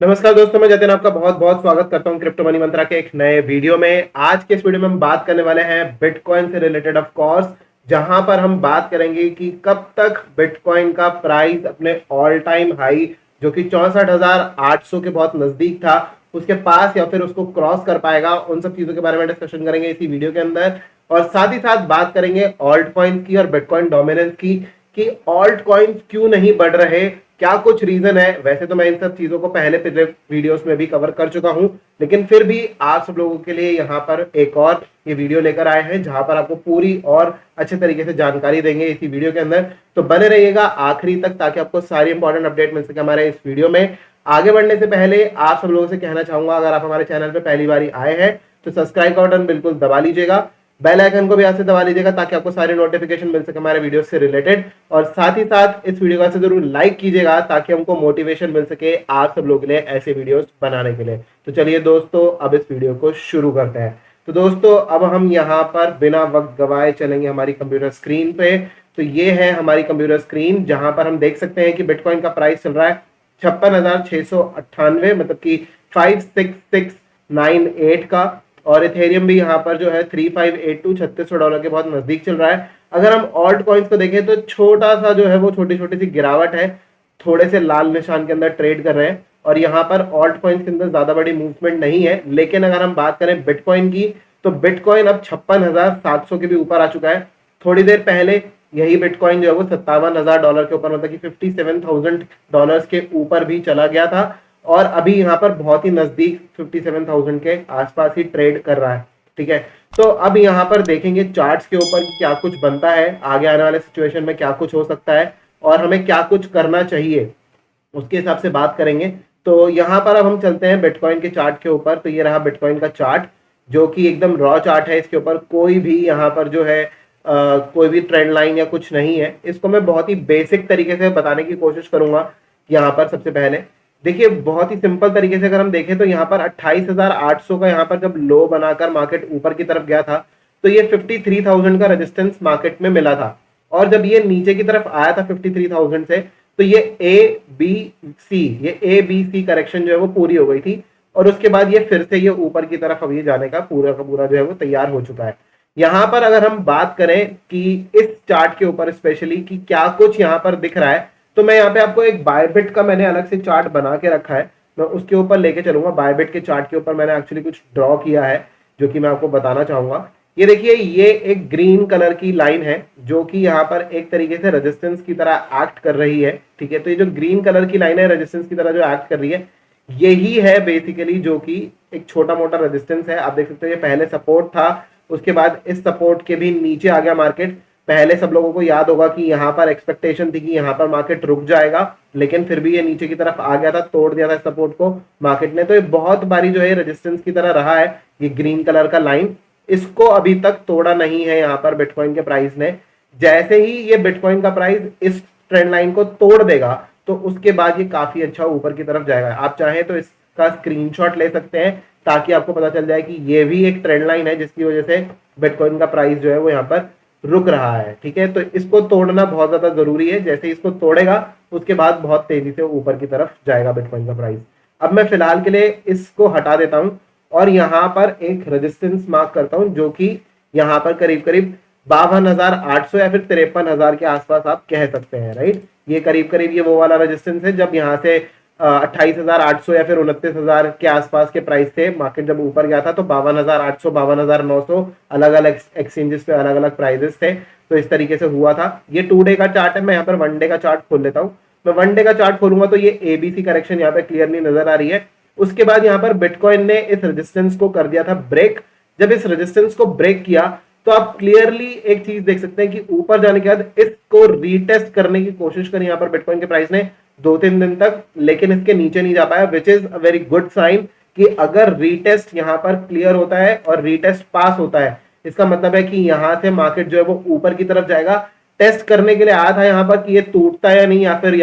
नमस्कार दोस्तों, मैं जतिन आपका बहुत बहुत स्वागत करता हूं क्रिप्टो मनी मंत्रा के एक नए वीडियो में। आज के इस वीडियो में हम बात करने वाले हैं बिटकॉइन से रिलेटेड ऑफ कोर्स, जहां पर हम बात करेंगे कि कब तक बिटकॉइन का प्राइस अपने ऑल टाइम हाई जो कि 64,800 के बहुत नजदीक था उसके पास या फिर उसको क्रॉस कर पाएगा। उन सब चीजों के बारे में डिस्कशन करेंगे इसी वीडियो के अंदर, और साथ ही साथ बात करेंगे ऑल्ट कॉइन की और बिटकॉइन डोमिनेंस की कि ऑल्ट कॉइन क्यों नहीं बढ़ रहे, क्या कुछ रीजन है। वैसे तो मैं इन सब चीजों को पहले पिछले वीडियोस में भी कवर कर चुका हूं, लेकिन फिर भी आप सब लोगों के लिए यहाँ पर एक और ये वीडियो लेकर आए हैं जहां पर आपको पूरी और अच्छे तरीके से जानकारी देंगे इसी वीडियो के अंदर। तो बने रहिएगा आखिरी तक ताकि आपको सारी इंपॉर्टेंट अपडेट मिल सके हमारे इस वीडियो में। आगे बढ़ने से पहले आप सब लोगों से कहना चाहूंगा, अगर आप हमारे चैनल पर पहली बार आए हैं तो सब्सक्राइब का बटन बिल्कुल दबा लीजिएगा, बेल आइकन को भी यहाँ से दबा लीजिएगा ताकि आपको सारी नोटिफिकेशन मिल सके हमारे वीडियो से रिलेटेड। और साथ ही साथ इस वीडियो को जरूर लाइक कीजिएगा ताकि हमको मोटिवेशन मिल सके आप सब लोगों के लिए ऐसे वीडियोस बनाने के लिए। तो चलिए दोस्तों, अब इस वीडियो को शुरू करते हैं। तो दोस्तों, अब हम यहाँ पर बिना वक्त गवाए चलेंगे हमारी कंप्यूटर स्क्रीन पे। तो ये है हमारी कंप्यूटर स्क्रीन जहां पर हम देख सकते हैं कि बिटकॉइन का प्राइस चल रहा है 56,698, मतलब कि 56,698 का। और इथेरियम भी यहाँ पर जो है 3582 $3600 के बहुत नजदीक चल रहा है। अगर हम ऑल्ट कॉइन्स को देखें तो छोटा सा जो है वो छोटी छोटी सी गिरावट है, थोड़े से लाल निशान के अंदर ट्रेड कर रहे हैं। और यहाँ पर ऑल्ट कॉइन्स के अंदर ज्यादा बड़ी मूवमेंट नहीं है। लेकिन अगर हम बात करें बिटकॉइन की तो बिटकॉइन अब 56,700 के भी ऊपर आ चुका है। थोड़ी देर पहले यही बिटकॉइन जो है वो $57,000 के ऊपर, मतलब कि $57,000 के ऊपर भी चला गया था। और अभी यहाँ पर बहुत ही नजदीक 57,000 के आसपास ही ट्रेड कर रहा है। ठीक है, तो अब यहाँ पर देखेंगे चार्ट्स के ऊपर क्या कुछ बनता है, आगे आने वाले सिचुएशन में क्या कुछ हो सकता है और हमें क्या कुछ करना चाहिए, उसके हिसाब से बात करेंगे। तो यहाँ पर अब हम चलते हैं बिटकॉइन के चार्ट के ऊपर। तो ये रहा बिटकॉइन का चार्ट जो कि एकदम रॉ चार्ट है। इसके ऊपर कोई भी यहाँ पर जो है कोई भी ट्रेंड लाइन या कुछ नहीं है। इसको मैं बहुत ही बेसिक तरीके से बताने की कोशिश करूंगा। यहाँ पर सबसे पहले देखिए, बहुत ही सिंपल तरीके से अगर हम देखें तो यहाँ पर 28,800 का यहाँ पर जब लो बनाकर मार्केट ऊपर की तरफ गया था तो ये 53,000 का रेजिस्टेंस मार्केट में मिला था। और जब ये नीचे की तरफ आया था 53,000 से तो ये ए बी सी करेक्शन जो है वो पूरी हो गई थी। और उसके बाद ये फिर से ये ऊपर की तरफ अभी जाने का पूरा जो है वो तैयार हो चुका है। यहाँ पर अगर हम बात करें कि इस चार्ट के ऊपर स्पेशली कि क्या कुछ यहाँ पर दिख रहा है, तो मैं यहाँ पे आपको एक बायबिट का मैंने अलग से चार्ट बना के रखा है, मैं उसके ऊपर लेके चलूंगा। बायबिट के चार्ट के ऊपर मैंने एक्चुअली कुछ ड्रॉ किया है जो कि मैं आपको बताना चाहूंगा। ये देखिए, ये एक ग्रीन कलर की लाइन है जो कि यहाँ पर एक तरीके से रेजिस्टेंस की तरह एक्ट कर रही है। ठीक है, तो ये जो ग्रीन कलर की लाइन है रेजिस्टेंस की तरह जो एक्ट कर रही है, यही है बेसिकली जो कि एक छोटा मोटा रेजिस्टेंस है। आप देख सकते हो ये पहले सपोर्ट था, उसके बाद इस सपोर्ट के भी नीचे आ गया मार्केट। पहले सब लोगों को याद होगा कि यहाँ पर एक्सपेक्टेशन थी कि यहाँ पर मार्केट रुक जाएगा, लेकिन फिर भी ये नीचे की तरफ आ गया था, तोड़ दिया था सपोर्ट को मार्केट ने। तो ये बहुत बारी जो है रेजिस्टेंस की तरह रहा है ये ग्रीन कलर का लाइन। इसको अभी तक तोड़ा नहीं है यहाँ पर बिटकॉइन के प्राइस ने। जैसे ही ये बिटकॉइन का प्राइस इस ट्रेंड लाइन को तोड़ देगा तो उसके बाद ये काफी अच्छा ऊपर की तरफ जाएगा। आप चाहें तो इसका स्क्रीनशॉट ले सकते हैं ताकि आपको पता चल जाए कि ये भी एक ट्रेंड लाइन है जिसकी वजह से बिटकॉइन का प्राइस जो है वो यहाँ पर रुक रहा है। ठीक है, तो इसको तोड़ना बहुत ज्यादा जरूरी है। जैसे इसको तोड़ेगा उसके बाद बहुत तेजी से ऊपर की तरफ जाएगा बिटकॉइन का प्राइस। अब मैं फिलहाल के लिए इसको हटा देता हूं और यहाँ पर एक रेजिस्टेंस मार्क करता हूं जो कि यहाँ पर करीब करीब 52,800 या फिर 53,000 के आसपास आप कह सकते हैं। राइट, ये करीब करीब ये वो वाला रेजिस्टेंस है जब यहाँ से 28,800 या फिर 29,000 के आसपास के प्राइस थे। मार्केट जब ऊपर गया था तो 52,800 52,900 अलग अलग एक्सचेंजेस पे अलग अलग प्राइसेस थे। तो इस तरीके से हुआ था। ये 2 डे का चार्ट है, मैं यहाँ पर 1 डे का चार्ट खोल लेता हूँ। मैं 1 डे का चार्ट खोलूंगा तो ये एबीसी करेक्शन यहाँ पे क्लियरली नजर आ रही है। उसके बाद यहाँ पर बिटकॉइन ने इस रेजिस्टेंस को कर दिया था ब्रेक। जब इस रेजिस्टेंस को ब्रेक किया तो आप क्लियरली एक चीज देख सकते हैं कि ऊपर जाने के बाद इसको रीटेस्ट करने की कोशिश करी यहाँ पर बिटकॉइन के प्राइस ने 2-3 दिन तक, लेकिन इसके नीचे नहीं जा पाया, which is a very good sign कि अगर रीटेस्ट यहाँ पर क्लियर होता है और रीटेस्ट पास होता है, इसका मतलब है कि यहाँ से मार्केट जो है वो ऊपर की तरफ जाएगा। टेस्ट करने के लिए आया था यहाँ पर कि ये टूटता है या नहीं, या फिर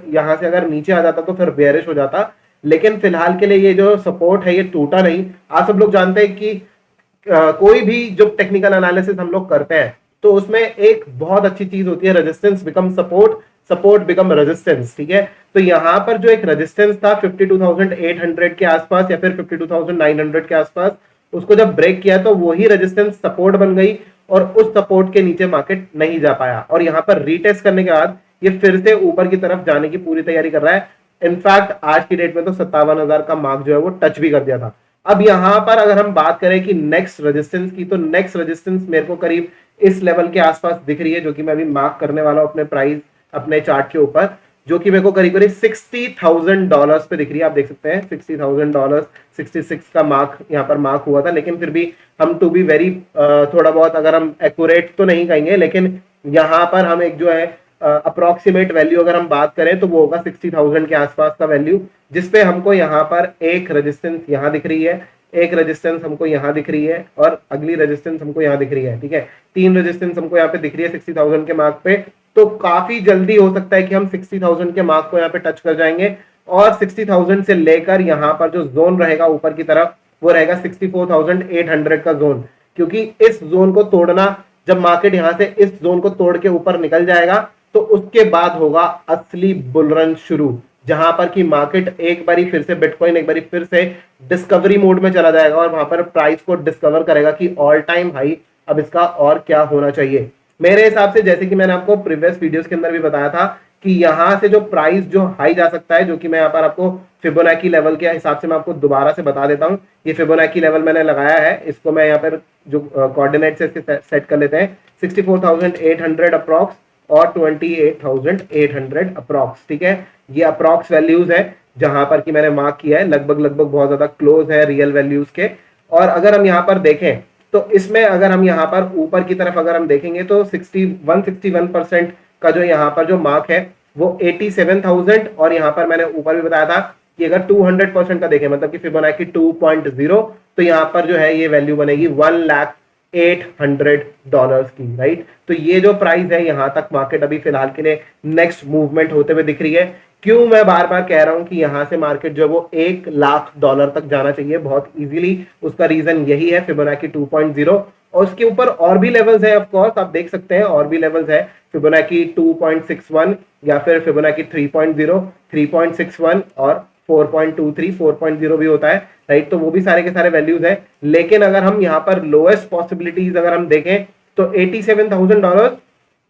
यहाँ से अगर नीचे आ जाता तो फिर बेयरिश हो जाता। लेकिन फिलहाल के लिए ये जो सपोर्ट है ये टूटा नहीं। आप सब लोग जानते हैं कि कोई भी जो टेक्निकल एनालिसिस हम लोग करते हैं तो उसमें एक बहुत अच्छी चीज होती है resistance become support. Support become resistance, ठीक है। तो यहाँ पर जो एक रेजिस्टेंस था 52,800 के आसपास या फिर 52,900 के आसपास, उसको जब ब्रेक किया तो वही रेजिस्टेंस सपोर्ट बन गई और उस सपोर्ट के नीचे मार्केट नहीं जा पाया, और यहाँ पर रीटेस्ट करने के बाद ये फिर से ऊपर की तरफ जाने की पूरी तैयारी कर रहा है। इनफैक्ट आज की डेट में तो 57,000 का मार्क जो है वो टच भी कर दिया था। अब यहां पर अगर हम बात करें कि नेक्स्ट रेजिस्टेंस की, तो नेक्स्ट रेजिस्टेंस मेरे को करीब इस लेवल के आसपास दिख रही है, जो कि मैं अभी मार्क करने वाला हूं अपने प्राइस, अपने चार्ट के ऊपर, जो कि मेरे को करीब करीब $60,000 पे दिख रही है। आप देख सकते हैं $60,000, 66 का मार्क यहाँ पर मार्क हुआ था, लेकिन फिर भी हम टू बी वेरी थोड़ा बहुत अगर हम एक्यूरेट तो नहीं कहेंगे, लेकिन यहाँ पर हम एक जो है अप्रोक्सीमेट वैल्यू अगर हम बात करें तो वो होगा 60,000 के आसपास का वैल्यू, जिसपे हमको यहाँ पर एक रेजिस्टेंस यहाँ दिख रही है, एक रेजिस्टेंस हमको यहाँ दिख रही है और अगली रेजिस्टेंस हमको यहाँ दिख रही है, ठीक है। 3 रेजिस्टेंस हमको यहाँ पे दिख रही है 60,000 के मार्क पे। तो काफी जल्दी हो सकता है कि हम 60,000 के मार्क को यहाँ पे टच कर जाएंगे, और 60,000 से लेकर यहाँ पर जो जोन रहेगा ऊपर की तरफ वो रहेगा 64,800 का जोन, क्योंकि इस जोन को तोड़ना, जब मार्केट यहाँ से इस जोन को तोड़ के ऊपर निकल जाएगा तो उसके बाद होगा असली बुल रन शुरू, जहां पर कि मार्केट एक बारी फिर से, बिटकॉइन एक बारी फिर से डिस्कवरी मोड में चला जाएगा और वहां पर प्राइस को डिस्कवर करेगा कि ऑल टाइम हाई अब इसका और क्या होना चाहिए। मेरे हिसाब से, जैसे कि मैंने आपको प्रीवियस वीडियोस के अंदर भी बताया था कि यहां से जो प्राइस जो हाई जा सकता है, जो कि मैं यहाँ पर आपको फिबोनाची लेवल के हिसाब से मैं आपको दोबारा से बता देता हूं। ये फिबोनाची लेवल मैंने लगाया है, इसको मैं यहाँ पर जो कोऑर्डिनेट से सेट कर लेते हैं, 64,800 अप्रॉक्स और 28,800 अप्रॉक्स, ठीक है। ये अप्रॉक्स वैल्यूज है जहां पर कि मैंने मार्क किया है, लगभग लगभग बहुत ज्यादा क्लोज है रियल वैल्यूज के। और अगर हम यहाँ पर देखें तो इसमें अगर हम यहाँ पर ऊपर की तरफ अगर हम देखेंगे तो 61% का जो यहाँ पर जो मार्क है वो 87,000, और यहाँ पर मैंने ऊपर भी बताया था कि अगर 200% का देखें, मतलब कि फिबोनाची 2.0, तो यहाँ पर जो है ये वैल्यू बनेगी $1,08,000 की, राइट। तो ये जो प्राइस है, यहां तक मार्केट अभी फिलहाल के लिए नेक्स्ट मूवमेंट होते हुए दिख रही है। क्यों मैं बार बार कह रहा हूं कि यहां से मार्केट जो है वो $1,00,000 तक जाना चाहिए बहुत इजीली, उसका रीजन यही है फिबोनाची 2.0, और उसके ऊपर और भी लेवल्स है, ऑफ कोर्स आप देख सकते हैं और भी लेवल्स है, फिबोनाची 2.61 या फिर फिबोनाची 3.0, 3.61 और 4.23, 4.0 भी होता है, राइट। तो वो भी सारे के सारे वैल्यूज है, लेकिन अगर हम यहाँ पर लोएस्ट पॉसिबिलिटीज अगर हम देखें तो $87,000,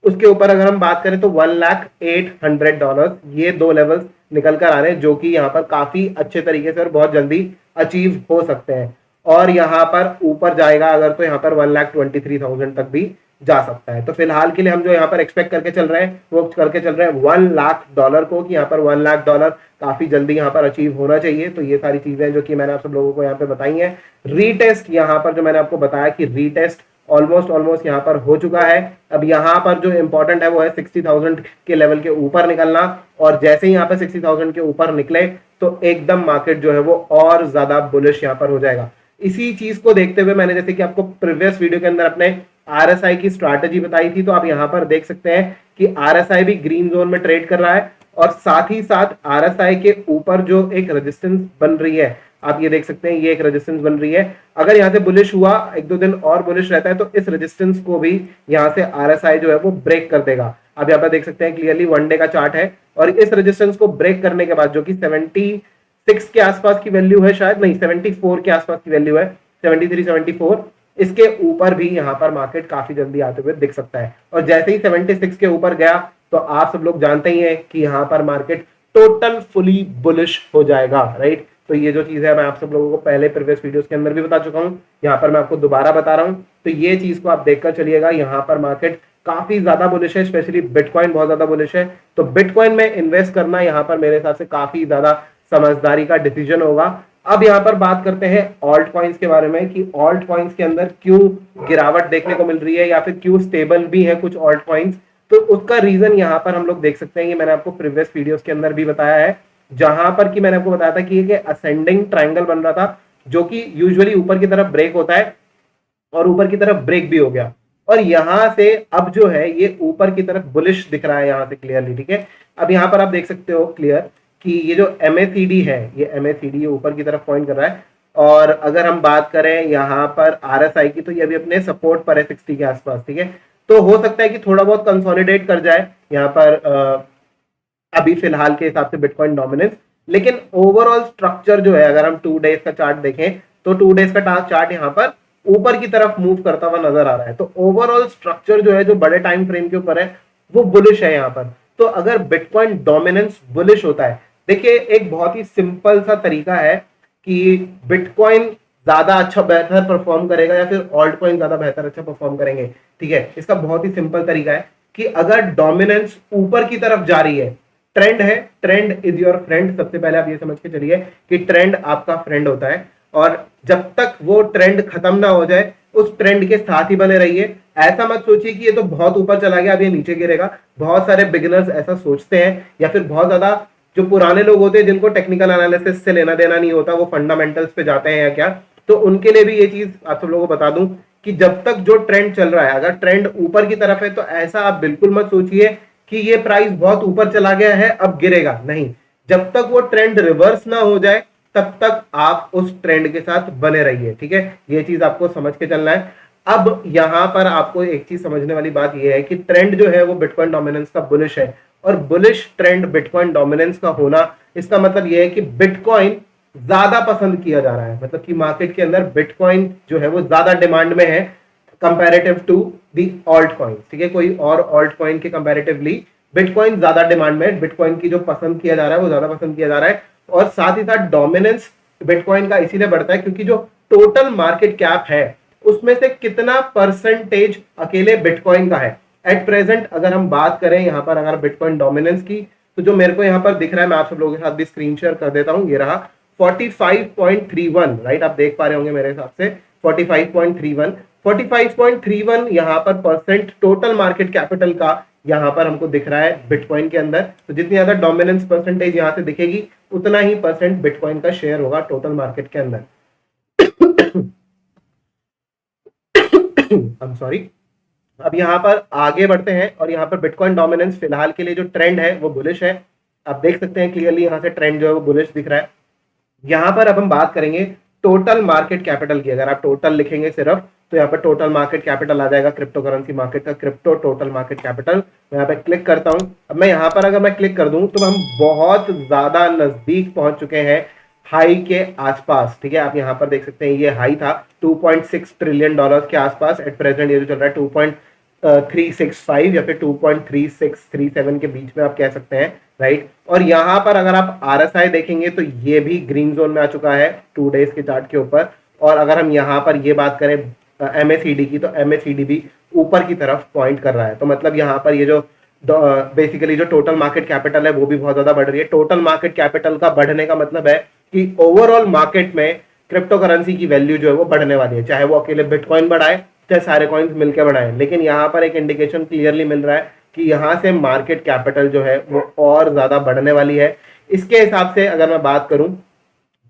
उसके ऊपर अगर हम बात करें तो $1,08,000, ये दो लेवल्स निकल कर आ रहे हैं, जो कि यहाँ पर काफी अच्छे तरीके से और बहुत जल्दी अचीव हो सकते हैं। और यहाँ पर ऊपर जाएगा अगर तो यहाँ पर 1,23,000 तक भी जा सकता है। तो फिलहाल के लिए हम जो यहाँ पर एक्सपेक्ट करके चल रहे हैं वो करके चल रहे हैं $1,00,000 को, कि यहाँ पर $1,00,000 काफी जल्दी यहाँ पर अचीव होना चाहिए। तो ये सारी चीजें जो कि मैंने आप सब लोगों को यहाँ पे बताई हैं। रीटेस्ट यहाँ पर जो मैंने आपको बताया कि रीटेस्ट ऑलमोस्ट यहाँ पर हो चुका है। अब यहाँ पर जो इंपॉर्टेंट है वो है 60,000 के लेवल के ऊपर निकलना, और जैसे ही यहाँ पर 60,000 के ऊपर निकले तो एकदम मार्केट जो है वो और ज्यादा बुलिश यहाँ पर हो जाएगा। इसी चीज को देखते हुए मैंने, जैसे कि आपको प्रीवियस वीडियो के अंदर अपने RSI की स्ट्रैटेजी बताई थी, तो आप यहाँ पर देख सकते हैं कि RSI भी ग्रीन जोन में ट्रेड कर रहा है, और साथ ही साथ RSI के ऊपर जो एक रेजिस्टेंस बन रही है, आप ये देख सकते हैं, ये एक रेजिस्टेंस बन रही है। अगर यहाँ से बुलिश हुआ, एक दो दिन और बुलिश रहता है, तो इस रेजिस्टेंस को भी यहाँ से RSI जो है वो ब्रेक कर देगा। आप यहाँ पर देख सकते हैं क्लियरली, वन डे का चार्ट है, और इस रेजिस्टेंस को ब्रेक करने के बाद, जो कि 76 के आसपास की वैल्यू है, शायद नहीं 74 के आसपास की वैल्यू है, 73, 74, इसके ऊपर भी यहाँ पर मार्केट काफी जल्दी आते हुए दिख सकता है। और जैसे ही 76 के ऊपर गया तो आप सब लोग जानते ही हैं कि यहाँ पर मार्केट टोटल फुली बुलिश हो जाएगा, राइट। तो ये जो चीज है मैं आप सब लोगों को पहले प्रीवियस वीडियोस के अंदर भी बता चुका हूँ, यहाँ पर मैं आपको दोबारा बता रहा हूँ। तो ये चीज को आप देखकर चलिएगा, यहाँ पर मार्केट काफी ज्यादा बुलिश है, स्पेशली बिटकॉइन बहुत ज्यादा बुलिश है। तो बिटकॉइन में इन्वेस्ट करना यहाँ पर मेरे हिसाब से काफी ज्यादा समझदारी का डिसीजन होगा। अब यहाँ पर बात करते हैं ऑल्ट कॉइन्स के बारे में, कि ऑल्ट कॉइन्स के अंदर क्यों गिरावट देखने को मिल रही है, या फिर क्यों स्टेबल भी है कुछ ऑल्ट कॉइन्स। तो उसका रीजन यहाँ पर हम लोग देख सकते हैं, ये मैंने आपको प्रीवियस वीडियोस के अंदर भी बताया है, जहां पर कि मैंने आपको बताया था कि ये असेंडिंग ट्रायंगल बन रहा था, जो कि यूजुअली ऊपर की तरफ ब्रेक होता है, और ऊपर की तरफ ब्रेक भी हो गया, और यहां से अब जो है ये ऊपर की तरफ बुलिश दिख रहा है यहाँ से क्लियरली, ठीक है। अब यहाँ पर आप देख सकते हो क्लियर कि ये जो MACD है, ये MACD ऊपर की तरफ पॉइंट कर रहा है, और अगर हम बात करें यहाँ पर RSI की, तो ये अभी अपने सपोर्ट पर है 60 के आसपास, ठीक है। तो हो सकता है कि थोड़ा बहुत कंसोलिडेट कर जाए यहाँ पर अभी फिलहाल के हिसाब से बिटकॉइन डोमिनेंस। लेकिन ओवरऑल स्ट्रक्चर जो है, अगर हम 2 डेज का चार्ट देखें तो 2 डेज का चार्ट यहाँ पर ऊपर की तरफ मूव करता हुआ नजर आ रहा है। तो ओवरऑल स्ट्रक्चर जो है, जो बड़े टाइम फ्रेम के ऊपर है, वो बुलिश है यहाँ पर। तो अगर बिटकॉइन डोमिनेंस बुलिश होता है, देखिए एक बहुत ही सिंपल सा तरीका है कि बिटकॉइन ज्यादा अच्छा बेहतर परफॉर्म करेगा या फिर ऑल्ट कॉइन ज्यादा बेहतर अच्छा परफॉर्म करेंगे। ठीक है, इसका बहुत ही सिंपल तरीका है कि अगर डोमिनेंस ऊपर की तरफ जा रही है, ट्रेंड है, ट्रेंड इज योर फ्रेंड। सबसे पहले आप ये समझ के चलिए कि ट्रेंड आपका फ्रेंड होता है, और जब तक वो ट्रेंड खत्म ना हो जाए उस ट्रेंड के साथ ही बने रहिए। ऐसा मत सोचिए कि ये तो बहुत ऊपर चला गया अब ये नीचे गिरेगा। बहुत सारे बिगिनर्स ऐसा सोचते हैं, या फिर बहुत ज्यादा जो पुराने लोग होते हैं जिनको टेक्निकल एनालिसिस से लेना देना नहीं होता, वो फंडामेंटल्स पे जाते हैं या क्या, तो उनके लिए भी ये चीज आप सब लोगों को बता दूं कि जब तक जो ट्रेंड चल रहा है, अगर ट्रेंड ऊपर की तरफ है तो ऐसा आप बिल्कुल मत सोचिए कि ये प्राइस बहुत ऊपर चला गया है अब गिरेगा, नहीं। जब तक वो ट्रेंड रिवर्स ना हो जाए तब तक आप उस ट्रेंड के साथ बने रहिए। ठीक है, ये चीज आपको समझ के चलना है। अब यहां पर आपको एक चीज समझने वाली बात यह है कि ट्रेंड जो है वो बिटकॉइन डोमिनेंस का बुलिश है, और बुलिश ट्रेंड बिटकॉइन डोमिनेंस का होना, इसका मतलब यह है कि बिटकॉइन ज्यादा पसंद किया जा रहा है। मतलब कि मार्केट के अंदर बिटकॉइन जो है वो ज्यादा डिमांड में है comparative to the alt coin. ठीक है, कोई और ऑल्ट कॉइन के कंपैरेटिवली बिटकॉइन ज्यादा डिमांड में है, बिटकॉइन की जो पसंद किया जा रहा है वो ज्यादा पसंद किया जा रहा है। और साथ ही साथ डोमिनेंस बिटकॉइन का इसीलिए बढ़ता है क्योंकि जो टोटल मार्केट कैप है उसमें से कितना परसेंटेज अकेले बिटकॉइन का है। एट प्रेजेंट अगर हम बात करें यहाँ पर अगर बिटकॉइन डोमिनेंस की, तो जो मेरे को यहाँ पर दिख रहा है, मैं आप सब लोगों के साथ भी स्क्रीन शेयर कर देता हूँ, ये रहा 45.31, राइट, आप देख पा रहे होंगे मेरे हिसाब से 45.31। 45.31 यहाँ पर परसेंट टोटल मार्केट कैपिटल का यहाँ पर हमको दिख रहा है बिटकॉइन के अंदर। तो जितनी ज्यादा डोमिनेंस परसेंटेज यहाँ से दिखेगी उतना ही परसेंट बिटकॉइन का शेयर होगा टोटल मार्केट के अंदर। I am sorry. अब यहाँ पर आगे बढ़ते हैं, और यहाँ पर बिटकॉइन डोमिनेंस फिलहाल के लिए जो ट्रेंड है वो बुलिश है। आप देख सकते हैं क्लियरली यहाँ से ट्रेंड जो है वो बुलिश दिख रहा है। यहाँ पर अब हम बात करेंगे टोटल मार्केट कैपिटल की। अगर आप टोटल लिखेंगे सिर्फ तो यहाँ पर टोटल मार्केट कैपिटल आ जाएगा क्रिप्टो करेंसी मार्केट का, क्रिप्टो टोटल मार्केट कैपिटल। मैं यहाँ पे क्लिक करता हूँ। अब मैं यहाँ पर अगर मैं क्लिक कर दूं तो हम बहुत ज्यादा नजदीक पहुंच चुके हैं हाई के आसपास। ठीक है, आप यहाँ पर देख सकते हैं ये हाई था 2.6 ट्रिलियन डॉलर के आसपास। एट प्रेजेंट ये जो चल रहा है 2.365 या फिर 2.3637 के बीच में आप कह सकते हैं, राइट। और यहाँ पर अगर आप RSI देखेंगे तो ये भी ग्रीन जोन में आ चुका है 2 डेज के चार्ट के ऊपर। और अगर हम यहाँ पर ये बात करें MACD की, तो MACD भी ऊपर की तरफ पॉइंट कर रहा है। तो मतलब यहाँ पर ये जो बेसिकली जो टोटल मार्केट कैपिटल है वो भी बहुत ज्यादा बढ़ रही है। टोटल मार्केट कैपिटल का बढ़ने का मतलब है कि ओवरऑल मार्केट में क्रिप्टो करेंसी की वैल्यू जो है वो बढ़ने वाली है, चाहे वो अकेले बिटकॉइन बढ़ाए चाहे सारे कॉइन्स मिलकर बढ़ाए। लेकिन यहाँ पर एक इंडिकेशन क्लियरली मिल रहा है कि यहाँ से मार्केट कैपिटल जो है वो और ज्यादा बढ़ने वाली है। इसके हिसाब से अगर मैं बात करूं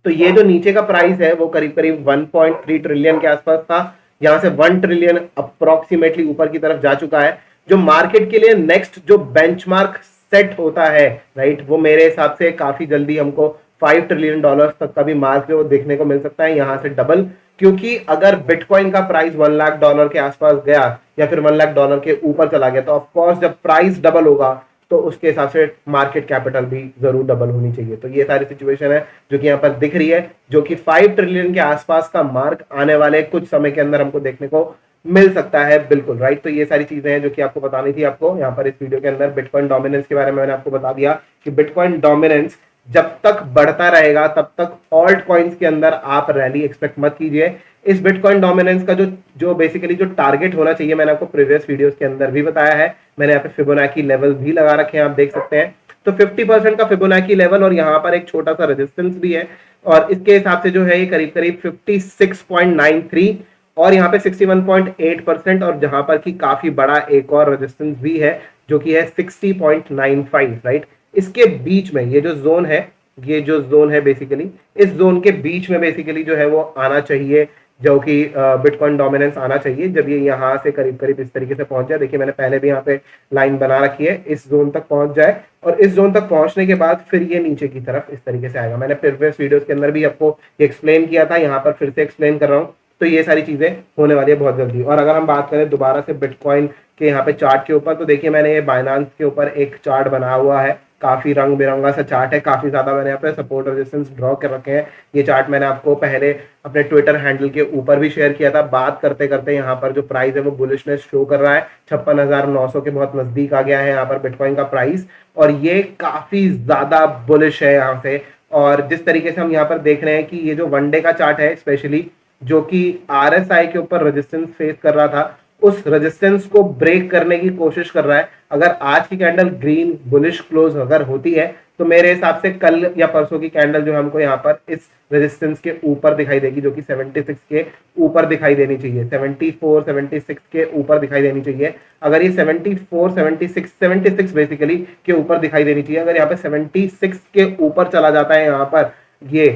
तो ये जो नीचे का प्राइस है वो करीब करीब 1.3 ट्रिलियन के आसपास था, यहाँ से 1 ट्रिलियन अप्रोक्सीमेटली ऊपर की तरफ जा चुका है। जो मार्केट के लिए नेक्स्ट जो बेंचमार्क सेट होता है, राइट, वो मेरे हिसाब से काफी जल्दी हमको 5 ट्रिलियन डॉलर तक का भी मार्क जो देखने को मिल सकता है, यहाँ से डबल। क्योंकि अगर बिटकॉइन का प्राइस 1 लाख डॉलर के आसपास गया या फिर 1 लाख डॉलर के ऊपर चला गया, तो ऑफकोर्स जब प्राइस डबल होगा तो उसके हिसाब से मार्केट कैपिटल भी जरूर डबल होनी चाहिए। तो ये सारी सिचुएशन है जो कि यहाँ पर दिख रही है, जो कि 5 ट्रिलियन के आसपास का मार्क आने वाले कुछ समय के अंदर हमको देखने को मिल सकता है, बिल्कुल, राइट। तो ये सारी चीजें हैं जो कि आपको बतानी थी। आपको यहाँ पर इस वीडियो के अंदर बिटकॉइन डोमिनेंस के बारे में मैंने आपको बता दिया कि बिटकॉइन डोमिनेंस जब तक बढ़ता रहेगा तब तक ऑल्ट कॉइन्स के अंदर आप रैली एक्सपेक्ट मत कीजिए। इस बिटकॉइन डोमिनेंस का जो जो बेसिकली जो टारगेट होना चाहिए, मैंने आपको प्रीवियस वीडियोस के अंदर भी बताया है। मैंने यहाँ पे फिबोनाची लेवल भी लगा रखे हैं, आप देख सकते हैं। तो 50% का फिबोनाची लेवल और यहाँ पर एक छोटा सा रेजिस्टेंस भी है, और इसके हिसाब से जो है ये करीब करीब 56.93 और यहाँ पे 61.8%, और जहां पर की काफी बड़ा एक और रेजिस्टेंस भी है जो कि है 60.95, राइट। इसके बीच में ये जो जोन है, ये जो जोन है बेसिकली इस जोन के बीच में बेसिकली जो है वो आना चाहिए, जो कि बिटकॉइन डोमिनेंस आना चाहिए। जब ये यहाँ से करीब करीब इस तरीके से पहुंच जाए, देखिए मैंने पहले भी यहाँ पे लाइन बना रखी है, इस जोन तक पहुंच जाए, और इस जोन तक पहुंचने के बाद फिर ये नीचे की तरफ इस तरीके से आएगा। मैंने प्रीवियस वीडियोस के अंदर भी आपको एक्सप्लेन किया था, यहाँ पर फिर से एक्सप्लेन कर रहा हूँ। तो ये सारी चीजें होने वाली है बहुत जल्दी। और अगर हम बात करें दोबारा से बिटकॉइन के यहाँ पे चार्ट के ऊपर, तो देखिए मैंने ये बाइनांस के ऊपर एक चार्ट बना हुआ है काफी रंग बिरंगा सा चार्ट है, काफी ज्यादा मैंने यहाँ पे सपोर्ट रेजिस्टेंस ड्रॉ कर रखे हैं। ये चार्ट मैंने आपको पहले अपने ट्विटर हैंडल के ऊपर भी शेयर किया था। बात करते करते यहाँ पर जो प्राइस है वो बुलिशनेस शो कर रहा है, 56,900 के बहुत नजदीक आ गया है यहाँ पर बिटकॉइन का प्राइस, और ये काफी ज्यादा बुलिश है यहाँ से। और जिस तरीके से हम यहाँ पर देख रहे हैं कि ये जो वन डे का चार्ट है स्पेशली, जो कि RSI के ऊपर रेजिस्टेंस फेस कर रहा था, उस रेजिस्टेंस को ब्रेक करने की कोशिश कर रहा है। अगर आज की कैंडल ग्रीन बुलिश क्लोज अगर होती है तो मेरे हिसाब से कल या परसों की कैंडल जो हमको यहाँ पर इस रेजिस्टेंस के ऊपर दिखाई देगी, जो कि 76 के ऊपर दिखाई देनी चाहिए, 74 76 के ऊपर दिखाई देनी चाहिए। अगर ये 74 76 बेसिकली के ऊपर दिखाई देनी चाहिए। अगर यहाँ पे 76 के ऊपर चला जाता है यहाँ पर ये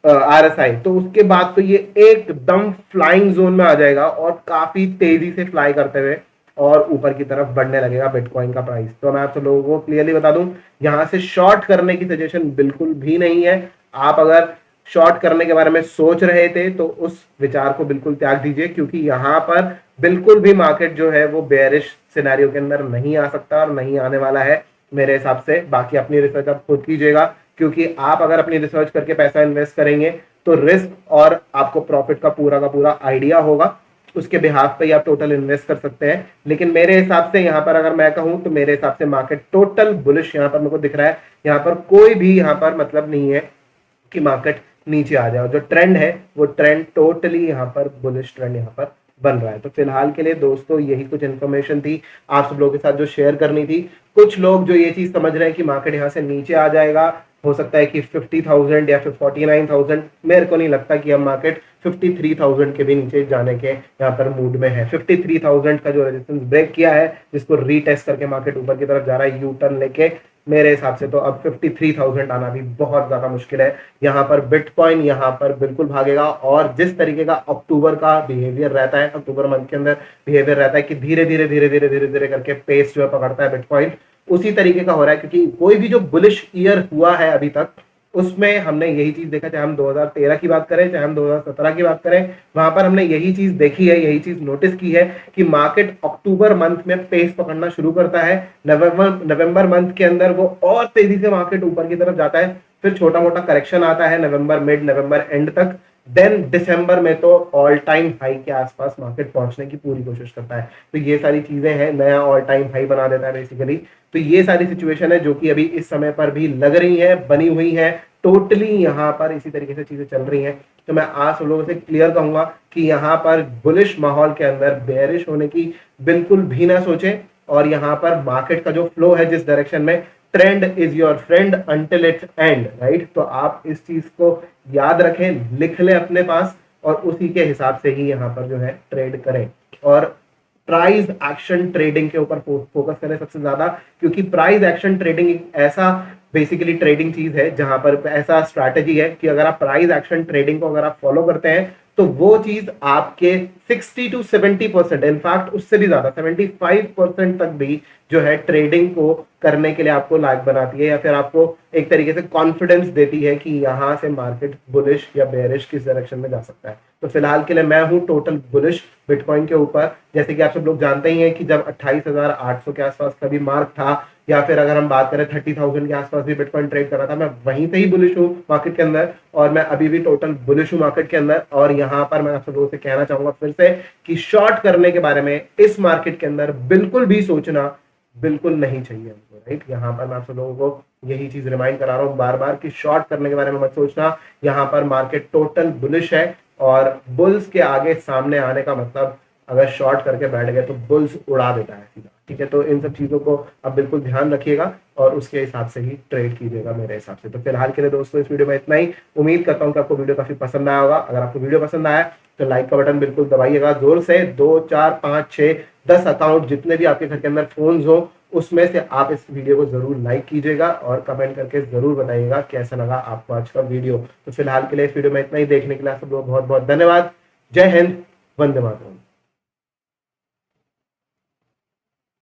RSI, तो उसके बाद तो ये एकदम फ्लाइंग जोन में आ जाएगा और काफी तेजी से फ्लाई करते हुए और ऊपर की तरफ बढ़ने लगेगा बिटकॉइन का प्राइस। तो मैं आप सब लोगों को क्लियरली बता दूं, यहां से शॉर्ट करने की सजेशन बिल्कुल भी नहीं है। आप अगर शॉर्ट करने के बारे में सोच रहे थे तो उस विचार को बिल्कुल त्याग दीजिए, क्योंकि यहाँ पर बिल्कुल भी मार्केट जो है वो बेयरिश सिनेरियो के अंदर नहीं आ सकता और नहीं आने वाला है मेरे हिसाब से। बाकी अपनी रिसर्च आप खुद कीजिएगा, क्योंकि आप अगर अपनी रिसर्च करके पैसा इन्वेस्ट करेंगे तो रिस्क और आपको प्रॉफिट का पूरा आइडिया होगा, उसके बिहाफ पे आप टोटल इन्वेस्ट कर सकते हैं। लेकिन मेरे हिसाब से यहाँ पर अगर मैं कहूं तो मेरे हिसाब से मार्केट टोटल बुलिश यहाँ पर मेरे को दिख रहा है। यहाँ पर कोई भी यहाँ पर मतलब नहीं है कि मार्केट नीचे आ जाए। जो ट्रेंड है वो ट्रेंड टोटली यहाँ पर बुलिश ट्रेंड यहाँ पर बन रहा है। तो फिलहाल के लिए दोस्तों यही कुछ इन्फॉर्मेशन थी आप सब लोगों के साथ जो शेयर करनी थी। कुछ लोग जो ये चीज समझ रहे हैं कि मार्केट यहाँ से नीचे आ जाएगा, हो सकता है कि 50,000 या फिर 49,000, मेरे को नहीं लगता कि हम मार्केट 53,000 के भी नीचे जाने के यहाँ पर मूड में है। 53,000 का जो रेजिस्टेंस ब्रेक किया है, जिसको रीटेस्ट करके मार्केट ऊपर की तरफ जा रहा है यू टर्न लेके, मेरे हिसाब से तो अब 53,000 आना भी बहुत ज्यादा मुश्किल है। यहाँ पर बिटकॉइन यहाँ पर बिल्कुल भागेगा, और जिस तरीके का अक्टूबर का बिहेवियर रहता है, अक्टूबर मंथ के अंदर बिहेवियर रहता है कि धीरे धीरे धीरे धीरे धीरे धीरे करके पेस जो है पकड़ता है बिटकॉइन, उसी तरीके का हो रहा है। क्योंकि कोई भी जो बुलिश ईयर हुआ है अभी तक, उसमें हमने यही चीज देखा, चाहे हम 2013 की बात करें चाहे हम 2017 की बात करें, वहां पर हमने यही चीज देखी है, यही चीज नोटिस की है कि मार्केट अक्टूबर मंथ में पेस पकड़ना शुरू करता है। नवंबर मंथ के अंदर वो और तेजी से मार्केट ऊपर की तरफ जाता है, फिर छोटा मोटा करेक्शन आता है नवंबर मिड नवंबर एंड तक, देन दिसंबर में तो ऑल टाइम हाई के आसपास मार्केट पहुंचने की पूरी कोशिश करता है। तो ये सारी चीजें हैं, नया ऑल टाइम हाई बना देता है बेसिकली। तो ये सारी सिचुएशन है जो कि अभी इस समय पर भी लग रही है, बनी हुई है, टोटली यहाँ पर इसी तरीके से चीजें चल रही हैं। तो मैं आज सब लोगों से क्लियर कहूंगा कि यहाँ पर बुलिश माहौल के अंदर बेयरिश होने की बिल्कुल भी ना सोचें, और यहाँ पर मार्केट का जो फ्लो है जिस डायरेक्शन में, trend is your friend until it and, right. तो आप इस चीज को याद रखें, लिख लें अपने पास, और उसी के हिसाब से ही यहाँ पर जो है ट्रेड करें। और प्राइस एक्शन ट्रेडिंग के ऊपर फोकस करें सबसे ज्यादा, क्योंकि प्राइस एक्शन ट्रेडिंग एक ऐसा बेसिकली ट्रेडिंग चीज है जहां पर ऐसा स्ट्रैटेजी है कि अगर आप प्राइस एक्शन ट्रेडिंग को अगर आप फॉलो करते हैं तो वो चीज आपके 60 to 70%, इनफैक्ट उससे भी ज्यादा 75% तक भी जो है ट्रेडिंग को करने के लिए आपको लायक बनाती है, या फिर आपको एक तरीके से कॉन्फिडेंस देती है कि यहाँ से मार्केट बुलिश या बेयरिश किस डायरेक्शन में जा सकता है। तो फिलहाल के लिए मैं हूँ टोटल बुलिश बिटकॉइन के ऊपर। जैसे कि आप सब लोग जानते ही हैं कि जब 28,800 के आसपास का भी मार्क था, या फिर अगर हम बात करें 30,000 के आसपास भी बिटकॉइन ट्रेड कर रहा था, मैं वहीं से ही बुलिश हूँ मार्केट के अंदर, और मैं अभी भी टोटल बुलिश हूँ मार्केट के अंदर। और यहाँ पर मैं आप सब लोगों से कहना चाहूंगा फिर से कि शॉर्ट करने के बारे में इस मार्केट के अंदर बिल्कुल भी सोचना बिल्कुल नहीं चाहिए हमको, राइट। यहाँ पर मैं आप सब लोगों को यही चीज रिमाइंड करा रहा हूँ बार बार कि शॉर्ट करने के बारे में मत सोचना। यहाँ पर मार्केट टोटल बुलिश है, और बुल्स के आगे सामने आने का मतलब अगर शॉर्ट करके बैठ गए तो बुल्स उड़ा देता है सीधा, ठीक है। तो इन सब चीजों को आप बिल्कुल ध्यान रखिएगा और उसके हिसाब से ही ट्रेड कीजिएगा मेरे हिसाब से। तो फिलहाल के लिए दोस्तों इस वीडियो में इतना ही। उम्मीद करता हूँ कि आपको वीडियो काफी पसंद आया होगा। अगर आपको वीडियो पसंद आया तो लाइक का बटन बिल्कुल दबाइएगा जोर से। 2 4 5 6 10 अकाउंट जितने भी आपके घर के अंदर फोन हो, उसमें से आप इस वीडियो को जरूर लाइक कीजिएगा और कमेंट करके जरूर बताइएगा कैसा लगा आपको आज का वीडियो। तो फिलहाल के लिए इस वीडियो में इतना ही। देखने के लिए आप सब लोग बहुत बहुत धन्यवाद। जय हिंद, वंदे मातरम।